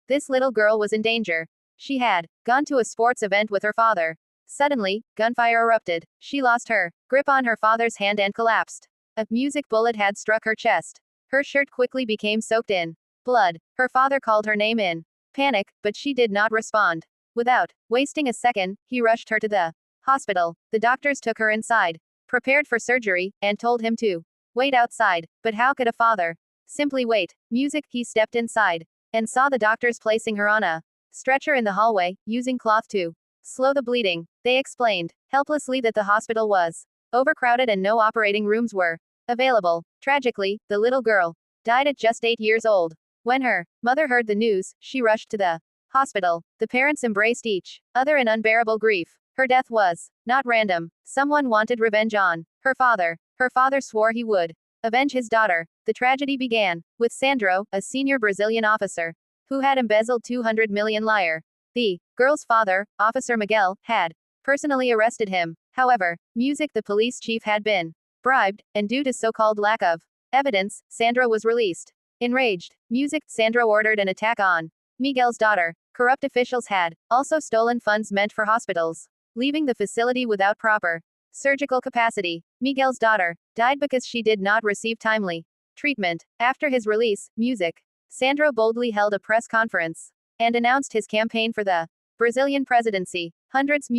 This little girl was in danger. She had gone to a sports event with her father. Suddenly, gunfire erupted. She lost her grip on her father's hand and collapsed. A music bullet had struck her chest. Her shirt quickly became soaked in blood. Her father called her name in panic, but she did not respond. Without wasting a second, he rushed her to the hospital. The doctors took her inside, prepared for surgery, and told him to wait outside. But how could a father simply wait? Music, he stepped inside and saw the doctors placing her on a stretcher in the hallway, using cloth to slow the bleeding. They explained helplessly that the hospital was overcrowded and no operating rooms were available. Tragically, the little girl died at just 8 years old. When her mother heard the news, she rushed to the hospital. The parents embraced each other in unbearable grief. Her death was not random. Someone wanted revenge on her father. Her father swore he would avenge his daughter. The tragedy began with Sandro, a senior Brazilian officer who had embezzled 200 million lire. The girl's father, Officer Miguel, had personally arrested him. However, Music, the police chief, had been bribed, and due to so-called lack of evidence, Sandro was released. Enraged, Music, Sandro ordered an attack on Miguel's daughter. Corrupt officials had also stolen funds meant for hospitals, leaving the facility without proper surgical capacity. Miguel's daughter died because she did not receive timely treatment. After his release, Music, Sandro boldly held a press conference and announced his campaign for the Brazilian presidency. Hundreds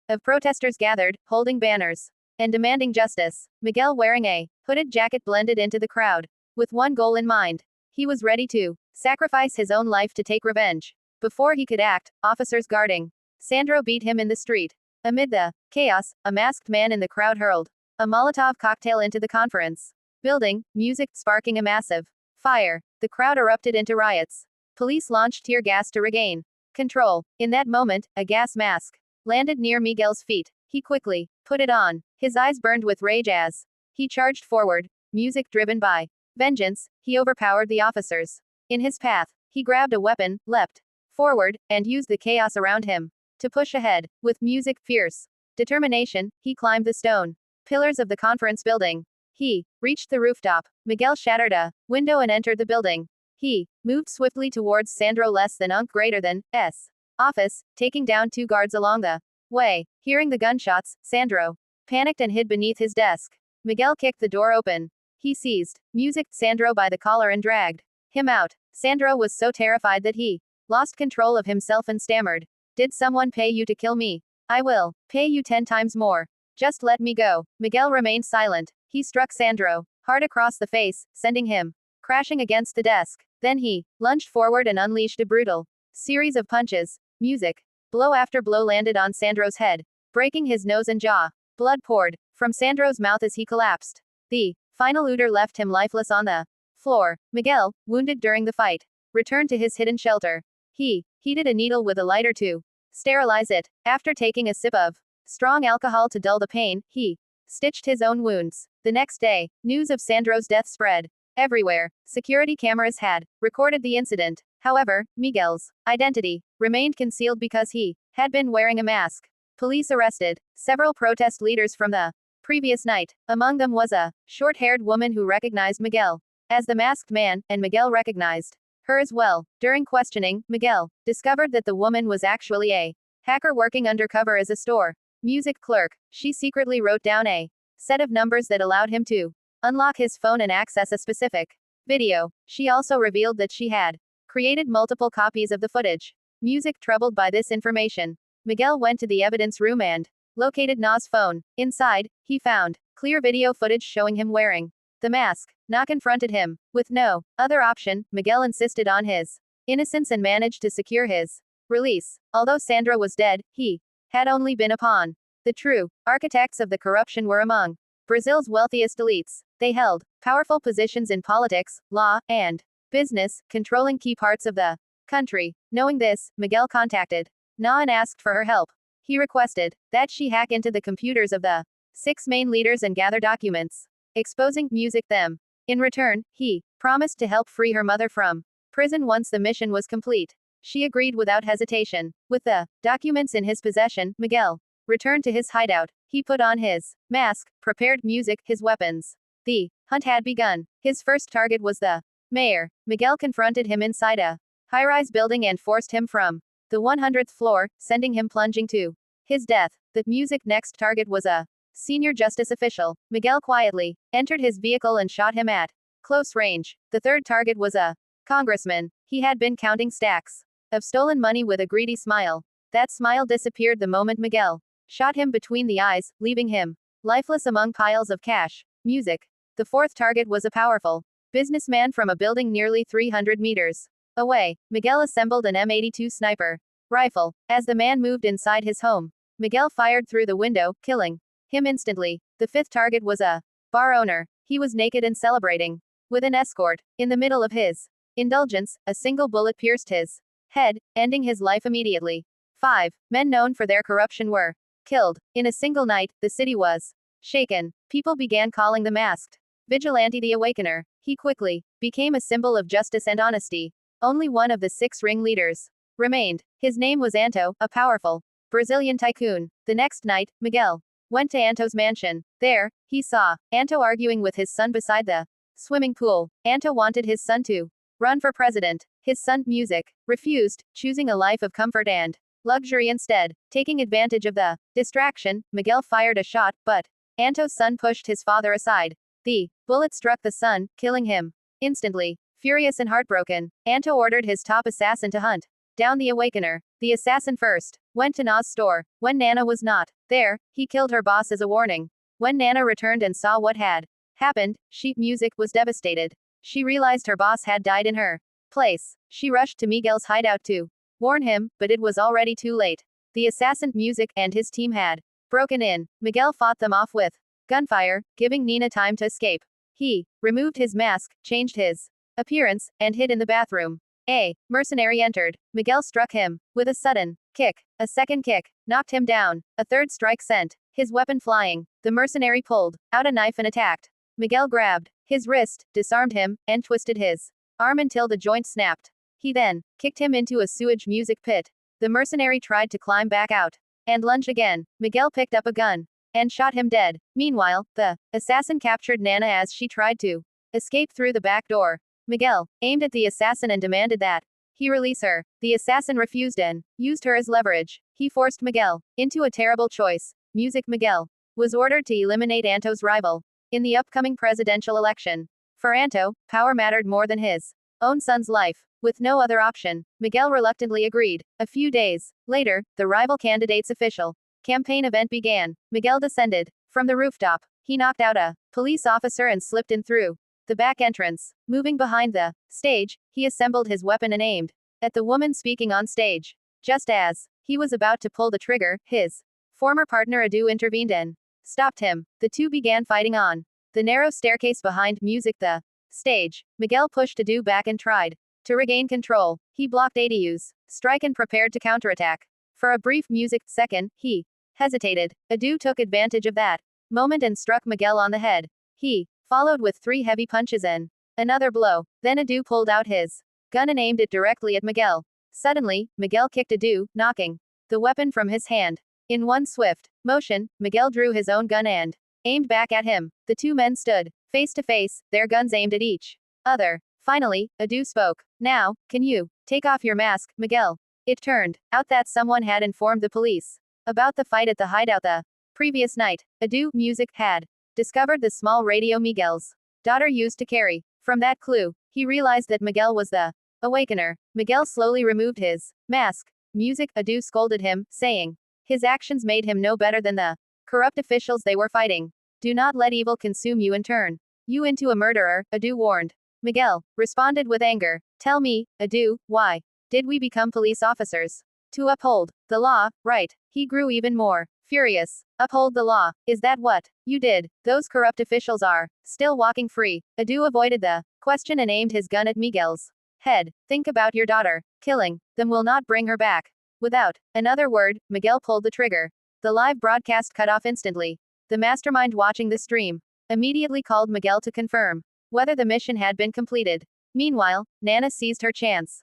of protesters gathered, holding banners and demanding justice. Miguel, wearing a hooded jacket, blended into the crowd with one goal in mind. He was ready to sacrifice his own life to take revenge. Before he could act, officers guarding Sandro beat him in the street. Amid the chaos, a masked man in the crowd hurled a Molotov cocktail into the conference building, Music sparking a massive fire. The crowd erupted into riots. Police launched tear gas to regain control. In that moment, a gas mask landed near Miguel's feet. He quickly put it on. His eyes burned with rage as he charged forward. Music, driven by vengeance, he overpowered the officers in his path. He grabbed a weapon, leapt forward, and used the chaos around him to push ahead. With Music, fierce determination, he climbed the stone pillars of the conference building. He reached the rooftop. Miguel shattered a window and entered the building. He moved swiftly towards Sandro less than Unc greater than S office, taking down 2 guards along the way. Hearing the gunshots, Sandro panicked and hid beneath his desk. Miguel kicked the door open. He seized Music, Sandro by the collar and dragged him out. Sandro was so terrified that he lost control of himself and stammered, "Did someone pay you to kill me? I will pay you 10 times more. Just let me go." Miguel remained silent. He struck Sandro hard across the face, sending him crashing against the desk. Then he lunged forward and unleashed a brutal series of punches. Music, blow after blow, landed on Sandro's head, breaking his nose and jaw. Blood poured from Sandro's mouth as he collapsed. The final looter left him lifeless on the floor. Miguel, wounded during the fight, returned to his hidden shelter. He heated a needle with a lighter to sterilize it. After taking a sip of strong alcohol to dull the pain, he stitched his own wounds. The next day, news of Sandro's death spread everywhere. Security cameras had recorded the incident. However, Miguel's identity remained concealed because he had been wearing a mask. Police arrested several protest leaders from the previous night. Among them was a short-haired woman who recognized Miguel as the masked man, and Miguel recognized her as well. During questioning, Miguel discovered that the woman was actually a hacker working undercover as a store Music clerk. She secretly wrote down a set of numbers that allowed him to unlock his phone and access a specific video. She also revealed that she had created multiple copies of the footage. Music, troubled by this information, Miguel went to the evidence room and located Na's phone. Inside, he found clear video footage showing him wearing the mask. Na confronted him. With no other option, Miguel insisted on his innocence and managed to secure his release. Although Sandro was dead, he had only been a pawn. The true architects of the corruption were among Brazil's wealthiest elites. They held powerful positions in politics, law, and business, controlling key parts of the country. Knowing this, Miguel contacted Na and asked for her help. He requested that she hack into the computers of the 6 main leaders and gather documents exposing Music them. In return, he promised to help free her mother from prison once the mission was complete. She agreed without hesitation. With the documents in his possession, Miguel returned to his hideout. He put on his mask, prepared Music, his weapons. The hunt had begun. His first target was the mayor. Miguel confronted him inside a high-rise building and forced him from the 100th floor, sending him plunging to his death. The music next target was a senior justice official. Miguel quietly entered his vehicle and shot him at close range. The third target was a congressman. He had been counting stacks of stolen money with a greedy smile. That smile disappeared the moment Miguel shot him between the eyes, leaving him lifeless among piles of cash. Music. The fourth target was a powerful businessman from a building nearly 300 meters away. Miguel assembled an M82 sniper rifle. As the man moved inside his home, Miguel fired through the window, killing him instantly. The fifth target was a bar owner. He was naked and celebrating with an escort. In the middle of his indulgence, a single bullet pierced his head, ending his life immediately. 5 men known for their corruption were killed. In a single night, the city was shaken. People began calling the masked vigilante the Awakener. He quickly became a symbol of justice and honesty. Only one of the 6 ringleaders remained. His name was Anto, a powerful Brazilian tycoon. The next night, Miguel went to Anto's mansion. There, he saw Anto arguing with his son beside the swimming pool. Anto wanted his son to run for president. His son, Music, refused, choosing a life of comfort and luxury instead. Taking advantage of the distraction, Miguel fired a shot, but Anto's son pushed his father aside. The bullet struck the son, killing him instantly. Furious and heartbroken, Anto ordered his top assassin to hunt down the Awakener. The assassin first went to Na's store. When Nana was not there, he killed her boss as a warning. When Nana returned and saw what had happened, Music was devastated. She realized her boss had died in her place. She rushed to Miguel's hideout to warn him, but it was already too late. The assassin, Music, and his team had broken in. Miguel fought them off with gunfire, giving Nina time to escape. He removed his mask, changed his appearance, and hid in the bathroom. A mercenary entered. Miguel struck him with a sudden kick. A second kick knocked him down. A third strike sent his weapon flying. The mercenary pulled out a knife and attacked. Miguel grabbed his wrist, disarmed him, and twisted his arm until the joint snapped. He then kicked him into a sewage music pit. The mercenary tried to climb back out and lunge again. Miguel picked up a gun and shot him dead. Meanwhile, the assassin captured Nana as she tried to escape through the back door. Miguel aimed at the assassin and demanded that he release her. The assassin refused and used her as leverage. He forced Miguel into a terrible choice. Miguel was ordered to eliminate Anto's rival in the upcoming presidential election. For Anto, power mattered more than his own son's life. With no other option, Miguel reluctantly agreed. A few days later, the rival candidate's official campaign event began. Miguel descended from the rooftop. He knocked out a police officer and slipped in through the back entrance. Moving behind the stage, he assembled his weapon and aimed at the woman speaking on stage. Just as he was about to pull the trigger, his former partner Adu intervened and stopped him. The two began fighting on the narrow staircase behind the stage. Miguel pushed Adu back and tried to regain control. He blocked Adu's strike and prepared to counterattack. For a brief second, he hesitated. Adu took advantage of that moment and struck Miguel on the head. He followed with 3 heavy punches and another blow. Then Adu pulled out his gun and aimed it directly at Miguel. Suddenly, Miguel kicked Adu, knocking the weapon from his hand. In one swift motion, Miguel drew his own gun and aimed back at him. The 2 men stood face to face, their guns aimed at each other. Finally, Adu spoke. Now, can you take off your mask, Miguel? It turned out that someone had informed the police about the fight at the hideout the previous night. Adu had discovered the small radio Miguel's daughter used to carry. From that clue, he realized that Miguel was the Awakener. Miguel slowly removed his mask. Adu scolded him, saying his actions made him no better than the corrupt officials they were fighting. Do not let evil consume you and turn you into a murderer, Adu warned. Miguel responded with anger. Tell me, Adu, why did we become police officers? To uphold the law, right? He grew even more furious. Uphold the law. Is that what you did? Those corrupt officials are still walking free. Adu avoided the question and aimed his gun at Miguel's head. Think about your daughter. Killing them will not bring her back. Without another word, Miguel pulled the trigger. The live broadcast cut off instantly. The mastermind watching the stream immediately called Miguel to confirm whether the mission had been completed. Meanwhile, Nana seized her chance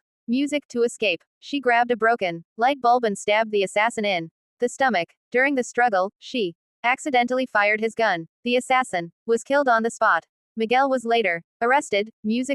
to escape. She grabbed a broken light bulb and stabbed the assassin in the stomach. During the struggle, she accidentally fired his gun. The assassin was killed on the spot. Miguel was later arrested,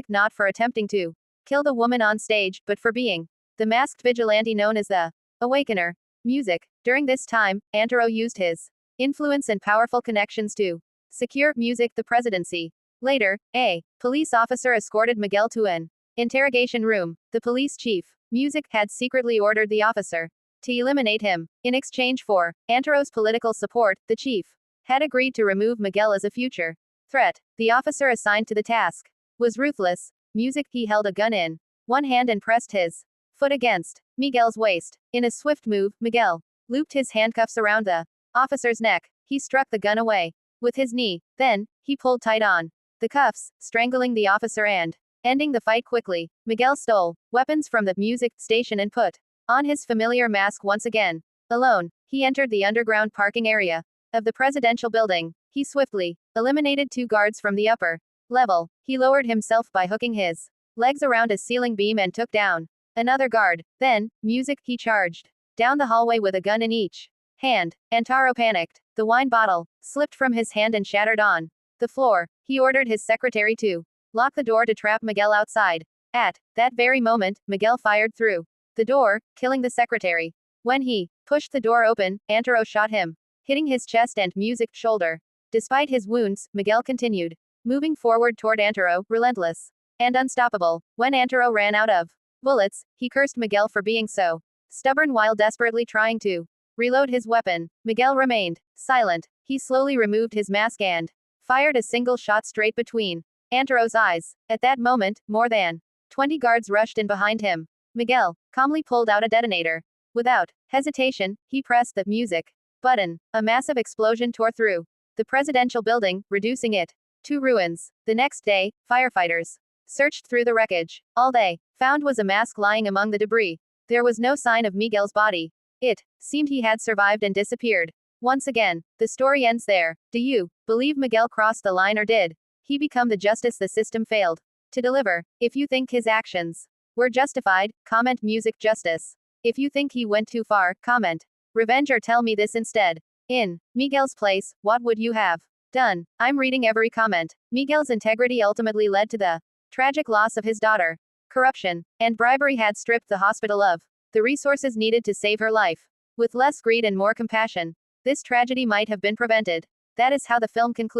not for attempting to kill the woman on stage, but for being the masked vigilante known as the Awakener. Music. During this time, Antero used his influence and powerful connections to secure music the presidency. Later, a police officer escorted Miguel to an interrogation room. The police chief, Music, had secretly ordered the officer to eliminate him. In exchange for Antero's political support, the chief had agreed to remove Miguel as a future threat. The officer assigned to the task was ruthless. Music. He held a gun in one hand and pressed his foot against Miguel's waist. In a swift move, Miguel looped his handcuffs around the officer's neck. He struck the gun away with his knee. Then, he pulled tight on the cuffs, strangling the officer and ending the fight quickly. Miguel stole weapons from the music station and put on his familiar mask once again. Alone, he entered the underground parking area of the presidential building. He swiftly eliminated 2 guards from the upper level. He lowered himself by hooking his legs around a ceiling beam and took down another guard. Then, Music. He charged down the hallway with a gun in each hand. Antero panicked. The wine bottle slipped from his hand and shattered on the floor. He ordered his secretary to lock the door to trap Miguel outside. At that very moment, Miguel fired through the door, killing the secretary. When he pushed the door open, Antero shot him, hitting his chest and Music shoulder. Despite his wounds, Miguel continued moving forward toward Antero, relentless and unstoppable. When Antero ran out of bullets, he cursed Miguel for being so stubborn while desperately trying to reload his weapon. Miguel remained silent. He slowly removed his mask and fired a single shot straight between Antero's eyes. At that moment, more than 20 guards rushed in behind him. Miguel calmly pulled out a detonator. Without hesitation, he pressed the music button. A massive explosion tore through the presidential building, reducing it to ruins. The next day, firefighters searched through the wreckage. All they found was a mask lying among the debris. There was no sign of Miguel's body. It seemed he had survived and disappeared. Once again, the story ends there. Do you believe Miguel crossed the line, or did he become the justice the system failed to deliver? If you think his actions were justified, comment Music justice. If you think he went too far, comment revenge or tell me this instead. In Miguel's place, what would you have done? I'm reading every comment. Miguel's integrity ultimately led to the tragic loss of his daughter. Corruption and bribery had stripped the hospital of the resources needed to save her life. With less greed and more compassion, this tragedy might have been prevented. That is how the film concludes.